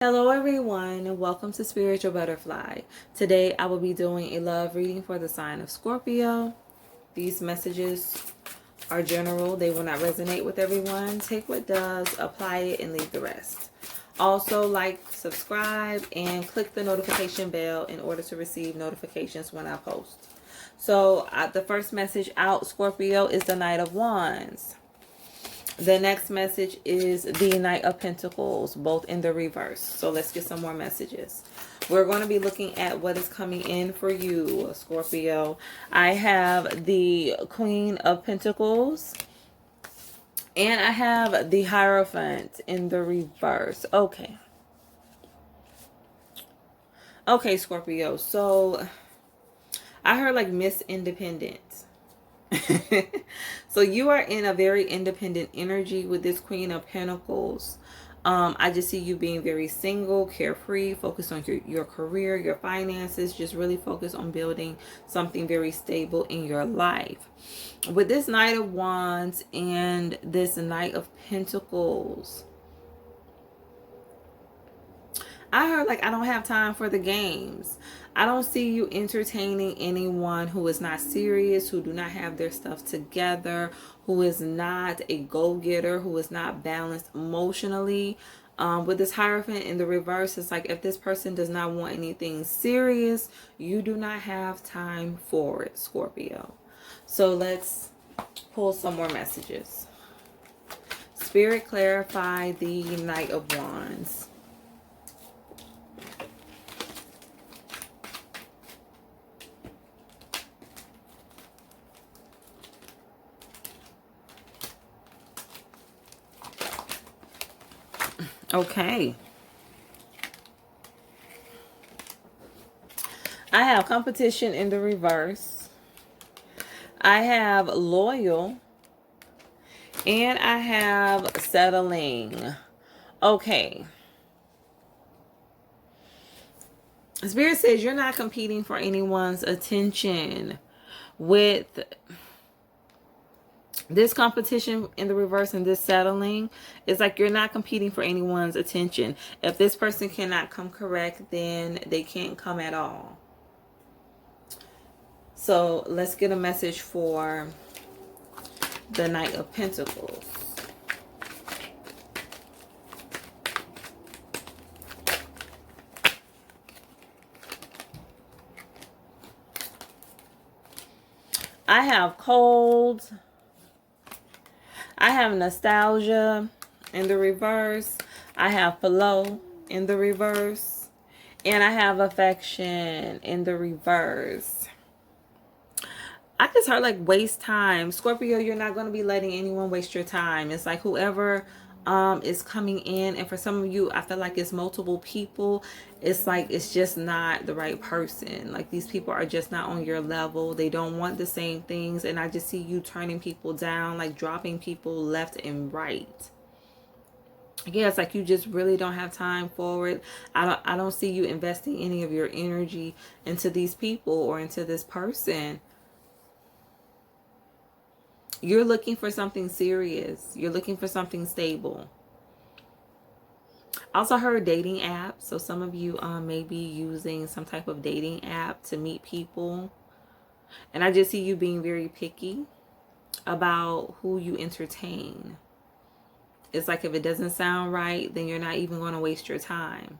Hello everyone, welcome to Spiritual Butterfly. Today I will be doing a love reading for the sign of Scorpio. These messages are general, they will not resonate with everyone. Take what does, apply it, and leave the rest. Also, like, subscribe, and click the notification bell in order to receive notifications when I post. So the first message out, Scorpio, is the Knight of Wands. The next message is the Knight of Pentacles, both in the reverse. So let's get some more messages. We're going to be looking at what is coming in for you, Scorpio. I have the Queen of Pentacles. And I have the Hierophant in the reverse. Okay. Okay, Scorpio. So I heard like Miss Independent. So you are in a very independent energy with this Queen of Pentacles. I just see you being very single, carefree, focused on your career, your finances, just really focus on building something very stable in your life. With this Knight of Wands and this Knight of Pentacles, I heard like I don't have time for the games. I don't see you entertaining anyone who is not serious, who do not have their stuff together, who is not a go-getter, who is not balanced emotionally. With this Hierophant in the reverse, it's like if this person does not want anything serious, you do not have time for it, Scorpio. So let's pull some more messages. Spirit, clarify the Knight of Wands. Okay. I have competition in the reverse. I have loyal. And I have settling. Okay. Spirit says you're not competing for anyone's attention. With this competition in the reverse and this settling, it's like you're not competing for anyone's attention. If this person cannot come correct, then they can't come at all. So let's get a message for the Knight of Pentacles. I have cold. I have nostalgia in the reverse. I have flow in the reverse. And I have affection in the reverse. I just heard like waste time. Scorpio, you're not going to be letting anyone waste your time. It's like whoever is coming in, and for some of you I feel like it's multiple people. It's like it's just not the right person. Like these people are just not on your level. They don't want the same things, and I just see you turning people down, like dropping people left and right. Yeah, it's like you just really don't have time for it. I don't see you investing any of your energy into these people or into this person. You're looking for something serious. You're looking for something stable. I also heard dating apps. So some of you may be using some type of dating app to meet people. And I just see you being very picky about who you entertain. It's like if it doesn't sound right, then you're not even going to waste your time.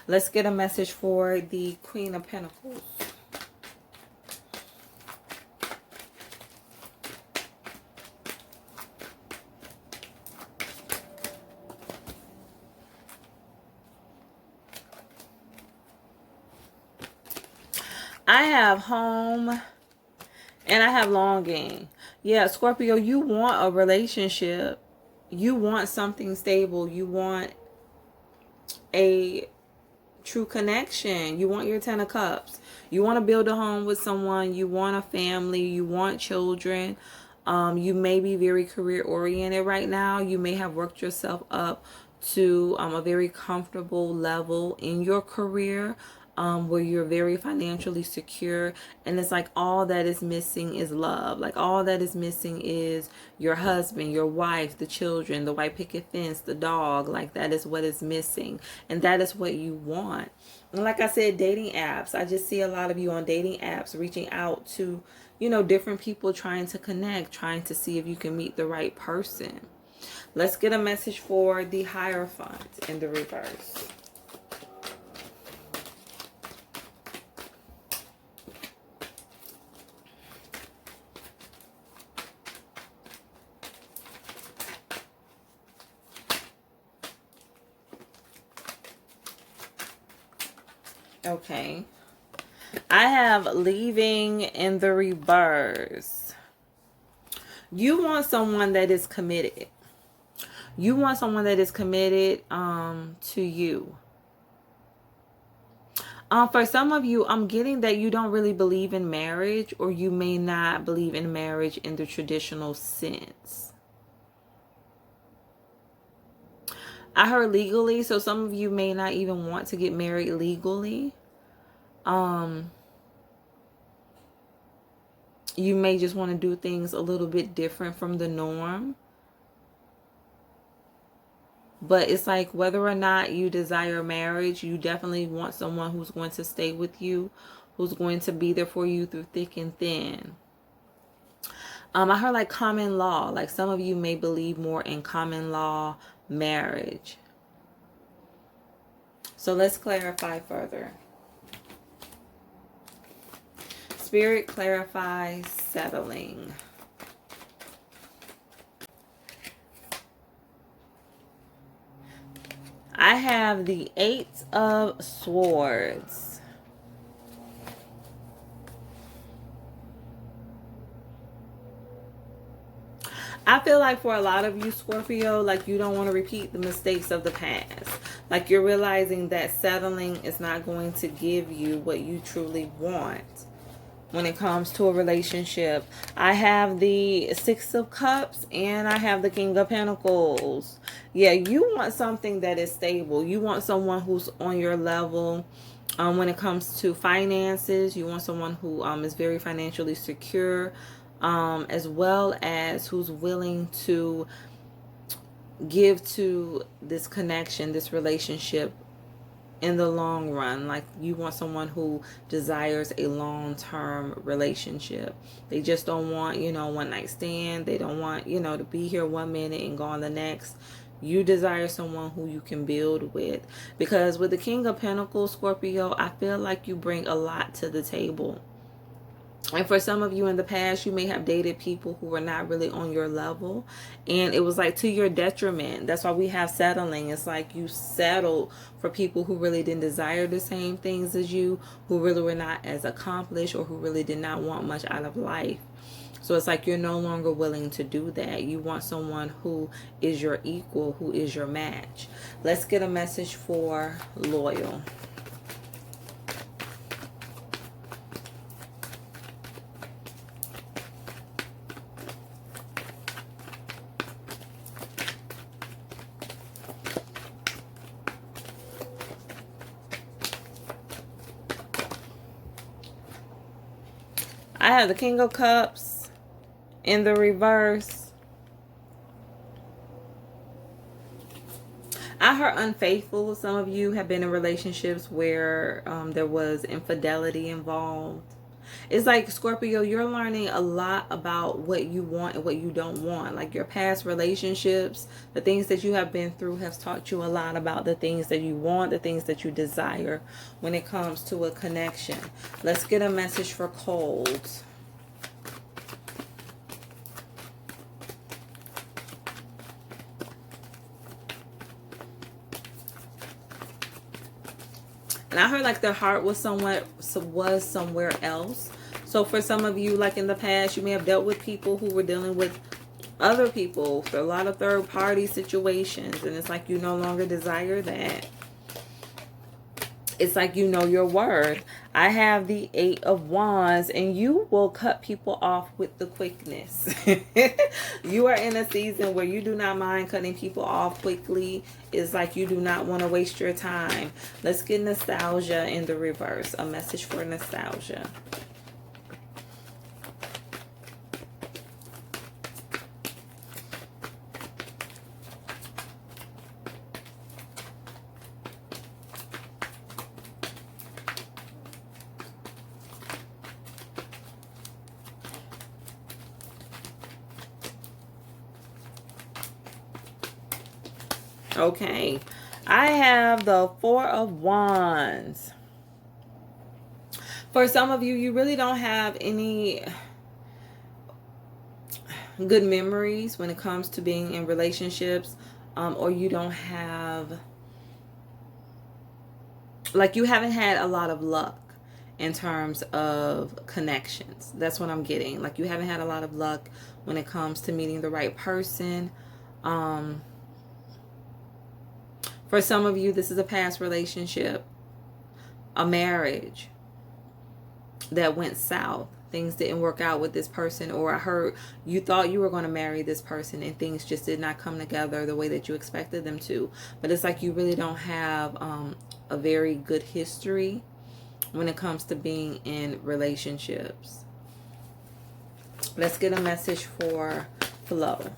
Let's get a message for the Queen of Pentacles. I have home and I have longing. Yeah, Scorpio, you want a relationship. You want something stable. You want a true connection. You want your 10 of Cups. You want to build a home with someone. You want a family. You want children. You may be very career oriented right now. You may have worked yourself up to a very comfortable level in your career. where you're very financially secure, and it's like all that is missing is love. Like all that is missing is your husband, your wife, the children, the white picket fence, the dog. Like that is what is missing, and that is what you want. And like I said, dating apps, I just see a lot of you on dating apps reaching out to, you know, different people, trying to connect, trying to see if you can meet the right person. Let's get a message for the Hierophant in the reverse. Okay. I have leaving in the reverse. You want someone that is committed. You want someone that is committed to you. For some of you, I'm getting that you don't really believe in marriage, or you may not believe in marriage in the traditional sense. I heard legally, so some of you may not even want to get married legally. You may just want to do things a little bit different from the norm. But it's like whether or not you desire marriage, you definitely want someone who's going to stay with you, who's going to be there for you through thick and thin. I heard like common law. Like some of you may believe more in common law marriage. So let's clarify further. Spirit, clarify settling. I have the 8 of Swords. I feel like for a lot of you, Scorpio, like you don't want to repeat the mistakes of the past. Like you're realizing that settling is not going to give you what you truly want when it comes to a relationship. I have the 6 of Cups and I have the King of Pentacles. Yeah, you want something that is stable. You want someone who's on your level when it comes to finances. You want someone who is very financially secure, as well as who's willing to give to this connection, this relationship in the long run. Like you want someone who desires a long-term relationship. They just don't want, you know, one night stand. They don't want, you know, to be here one minute and gone the next. You desire someone who you can build with, because with the King of Pentacles, Scorpio, I feel like you bring a lot to the table. And for some of you in the past, you may have dated people who were not really on your level, and it was like to your detriment. That's why we have settling. It's like you settled for people who really didn't desire the same things as you, who really were not as accomplished, or who really did not want much out of life. So it's like you're no longer willing to do that. You want someone who is your equal, who is your match. Let's get a message for loyal. I have the King of Cups in the reverse. I heard unfaithful. Some of you have been in relationships where there was infidelity involved. It's like, Scorpio, you're learning a lot about what you want and what you don't want. Like your past relationships, the things that you have been through has taught you a lot about the things that you want, the things that you desire when it comes to a connection. Let's get a message for cold. And I heard like their heart was somewhere else. So for some of you, like in the past, you may have dealt with people who were dealing with other people for a lot of third party situations. And it's like you no longer desire that. It's like you know your worth. I have the Eight of Wands, and you will cut people off with the quickness. You are in a season where you do not mind cutting people off quickly. It's like you do not want to waste your time. Let's get nostalgia in the reverse. A message for nostalgia. Okay, I have the Four of Wands. For some of you, you really don't have any good memories when it comes to being in relationships, or you don't have, like, you haven't had a lot of luck in terms of connections. That's what I'm getting. Like, you haven't had a lot of luck when it comes to meeting the right person. For some of you, this is a past relationship, a marriage that went south. Things didn't work out with this person, or I heard you thought you were going to marry this person and things just did not come together the way that you expected them to. But it's like you really don't have a very good history when it comes to being in relationships. Let's get a message for flow.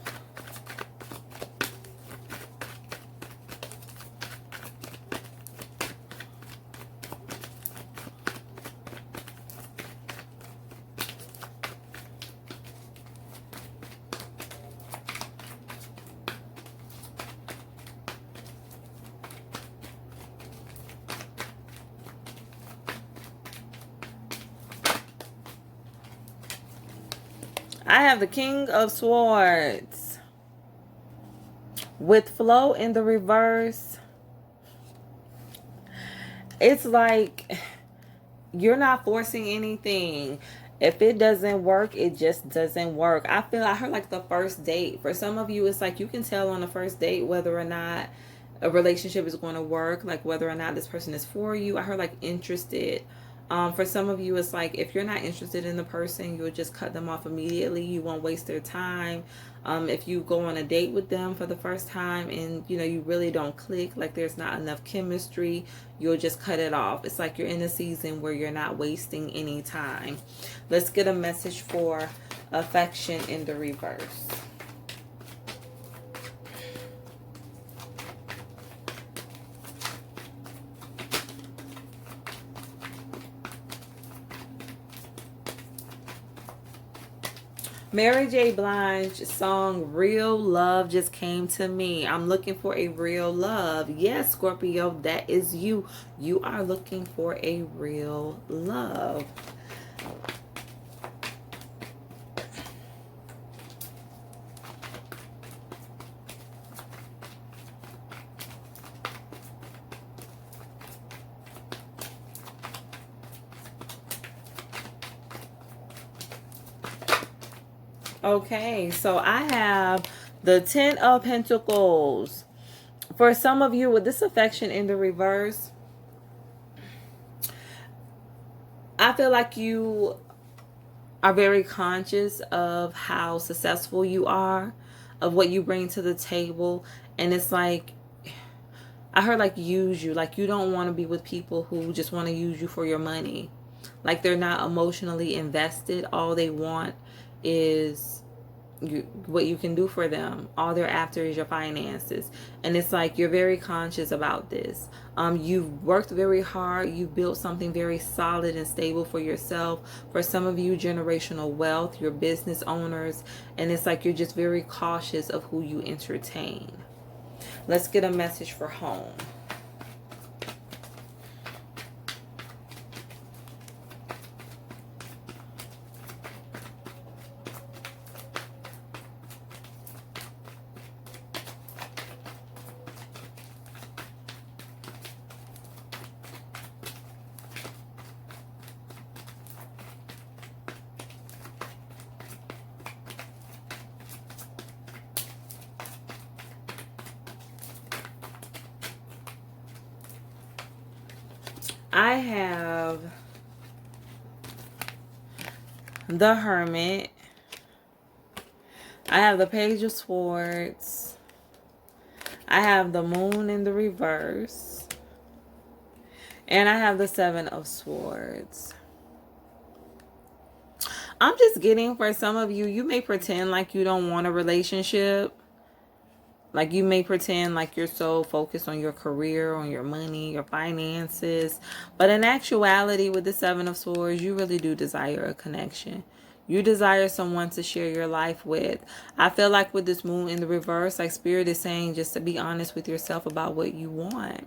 I have the King of Swords. With flow in the reverse, it's like you're not forcing anything. If it doesn't work, it just doesn't work. I heard like the first date. For some of you, it's like you can tell on the first date whether or not a relationship is going to work, like whether or not this person is for you. I heard like interested. For some of you, it's like if you're not interested in the person, you'll just cut them off immediately. You won't waste their time. If you go on a date with them for the first time and you really don't click, like there's not enough chemistry, you'll just cut it off. It's like you're in a season where you're not wasting any time. Let's get a message for affection in the reverse. Mary J. Blige's song Real Love just came to me. I'm looking for a real love. Yes, Scorpio, that is you. You are looking for a real love. Okay, so I have the Ten of Pentacles. For some of you with this affection in the reverse, I feel like you are very conscious of how successful you are, of what you bring to the table. And it's like, I heard like use you. Like you don't want to be with people who just want to use you for your money. Like they're not emotionally invested. All they want is what you can do for them. All they're after is your finances. And it's like you're very conscious about this. You've worked very hard. You built something very solid and stable for yourself. For some of you, generational wealth, you're business owners. And it's like you're just very cautious of who you entertain. Let's get a message for home. I have the Hermit. I have the Page of Swords. I have the Moon in the reverse. And I have the Seven of Swords. I'm just getting, for some of you, you may pretend like you don't want a relationship. Like you may pretend like you're so focused on your career, on your money, your finances. But in actuality, with the Seven of Swords, you really do desire a connection. You desire someone to share your life with. I feel like with this Moon in the reverse, like Spirit is saying just to be honest with yourself about what you want.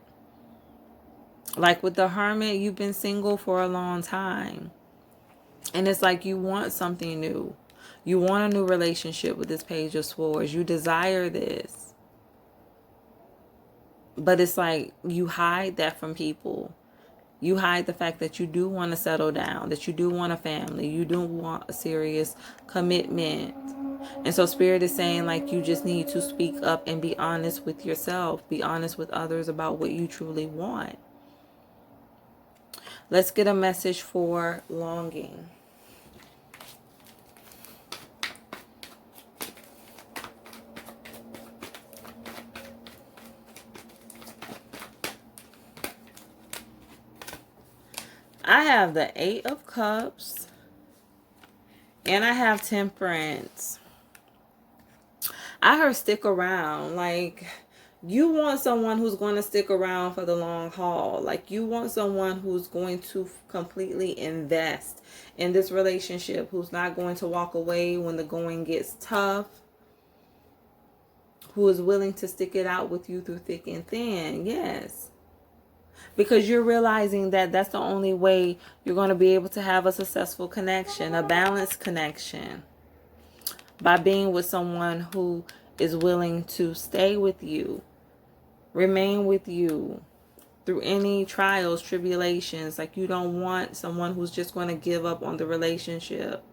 Like with the Hermit, you've been single for a long time. And it's like you want something new. You want a new relationship with this Page of Swords. You desire this. But it's like you hide that from people. You hide the fact that you do want to settle down, that you do want a family, you do want a serious commitment. And so Spirit is saying like you just need to speak up and be honest with yourself. Be honest with others about what you truly want. Let's get a message for longing. I have the Eight of Cups. And I have Temperance. I heard stick around. Like, you want someone who's going to stick around for the long haul. Like, you want someone who's going to completely invest in this relationship. Who's not going to walk away when the going gets tough. Who is willing to stick it out with you through thick and thin. Yes. Because you're realizing that that's the only way you're going to be able to have a successful connection, a balanced connection. By being with someone who is willing to stay with you, remain with you through any trials, tribulations. Like you don't want someone who's just going to give up on the relationship.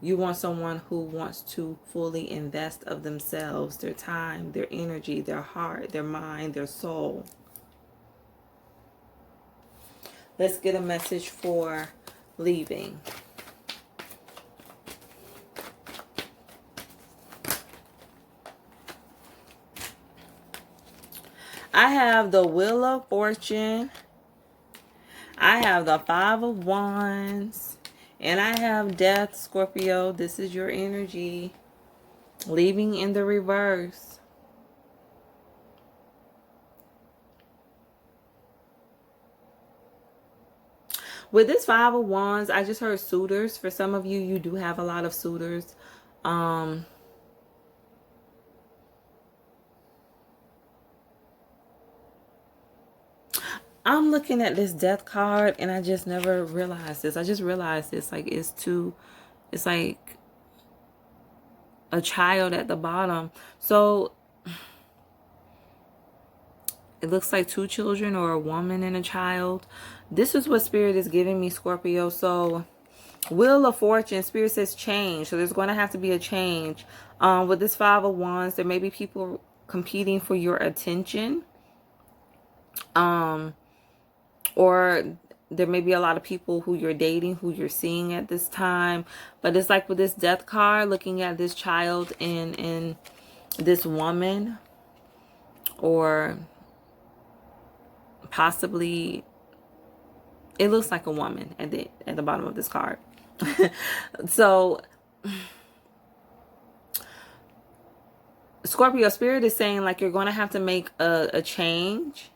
You want someone who wants to fully invest of themselves, their time, their energy, their heart, their mind, their soul. Let's get a message for leaving. I have the Wheel of Fortune. I have the Five of Wands. And I have Death, Scorpio. This is your energy. Leaving in the reverse. With this Five of Wands, I just heard suitors. For some of you, you do have a lot of suitors. I'm looking at this Death card and I just never realized this. I just realized this. Like it's like a child at the bottom. So it looks like two children or a woman and a child. This is what Spirit is giving me, Scorpio. So Wheel of Fortune, Spirit says change. So there's going to have to be a change. With this Five of Wands, there may be people competing for your attention. Or there may be a lot of people who you're dating, who you're seeing at this time. But it's like with this Death card, looking at this child and this woman, or possibly it looks like a woman at the bottom of this card. So Scorpio, Spirit is saying like you're going to have to make a change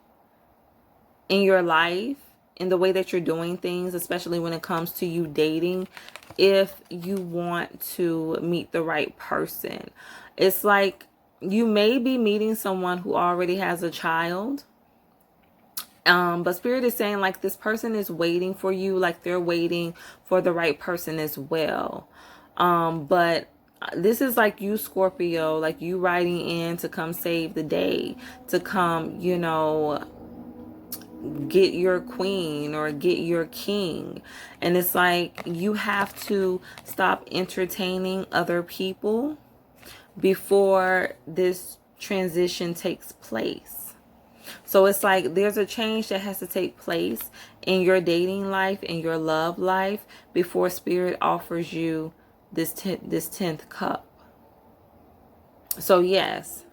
in your life, in the way that you're doing things, especially when it comes to you dating, if you want to meet the right person. It's like you may be meeting someone who already has a child. But Spirit is saying like this person is waiting for you, like they're waiting for the right person as well. But this is like you, Scorpio, like you riding in to come save the day, to come, you know, get your queen or get your king. And it's like you have to stop entertaining other people before this transition takes place. So it's like there's a change that has to take place in your dating life, in your love life, before Spirit offers you this 10th cup. So yes,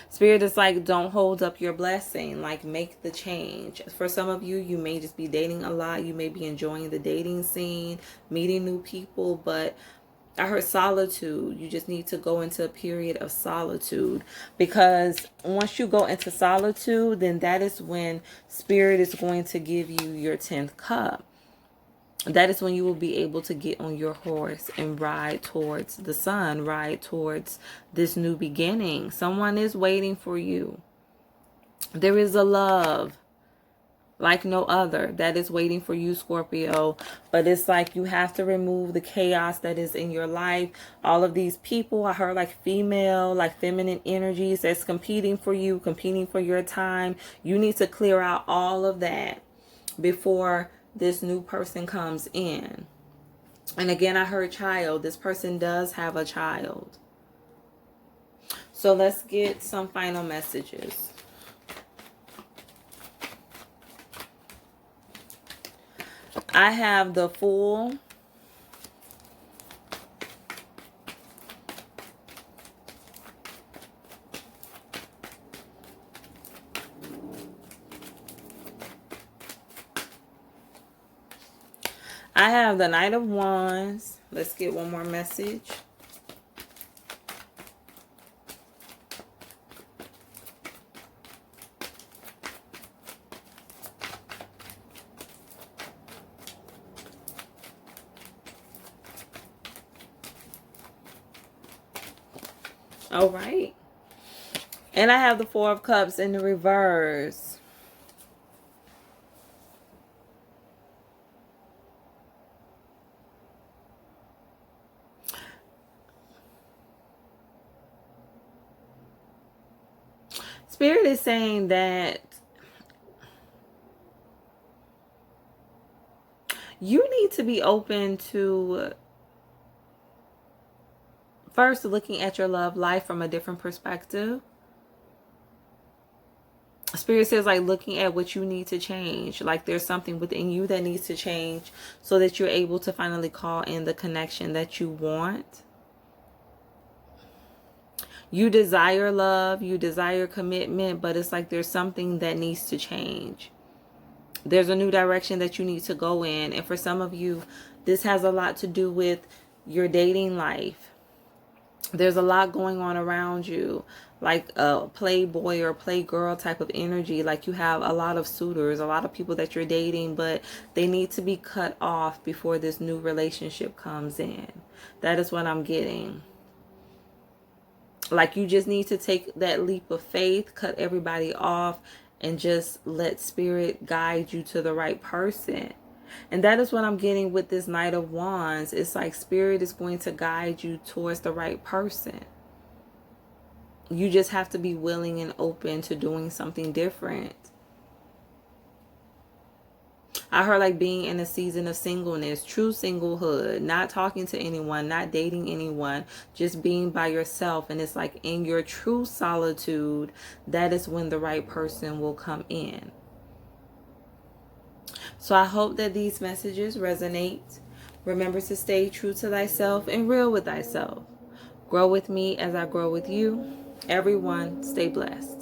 Spirit is like, don't hold up your blessing. Like, make the change. For some of you, you may just be dating a lot. You may be enjoying the dating scene, meeting new people, but I heard solitude. You just need to go into a period of solitude, because once you go into solitude, then that is when Spirit is going to give you your 10th cup. That is when you will be able to get on your horse and ride towards the sun, ride towards this new beginning. Someone is waiting for you. There is a love like no other that is waiting for you, Scorpio. But it's like you have to remove the chaos that is in your life. All of these people, I heard like female, like feminine energies that's competing for you, competing for your time. You need to clear out all of that before this new person comes in. And again, I heard child. This person does have a child. So let's get some final messages. I have the Fool. I have the Knight of Wands. Let's get one more message. All right. And I have the Four of Cups in the reverse. Spirit is saying that you need to be open to first looking at your love life from a different perspective. Spirit says like looking at what you need to change. Like there's something within you that needs to change so that you're able to finally call in the connection that you want. You desire love, you desire commitment, but it's like there's something that needs to change. There's a new direction that you need to go in. And for some of you, this has a lot to do with your dating life. There's a lot going on around you, like a playboy or playgirl type of energy. Like you have a lot of suitors, a lot of people that you're dating, but they need to be cut off before this new relationship comes in. That is what I'm getting. Like you just need to take that leap of faith, cut everybody off, and just let Spirit guide you to the right person. And that is what I'm getting with this Knight of Wands. It's like Spirit is going to guide you towards the right person. You just have to be willing and open to doing something different. I heard like being in a season of singleness, true singlehood, not talking to anyone, not dating anyone, just being by yourself. And it's like in your true solitude, that is when the right person will come in. So I hope that these messages resonate. Remember to stay true to thyself and real with thyself. Grow with me as I grow with you. Everyone, stay blessed.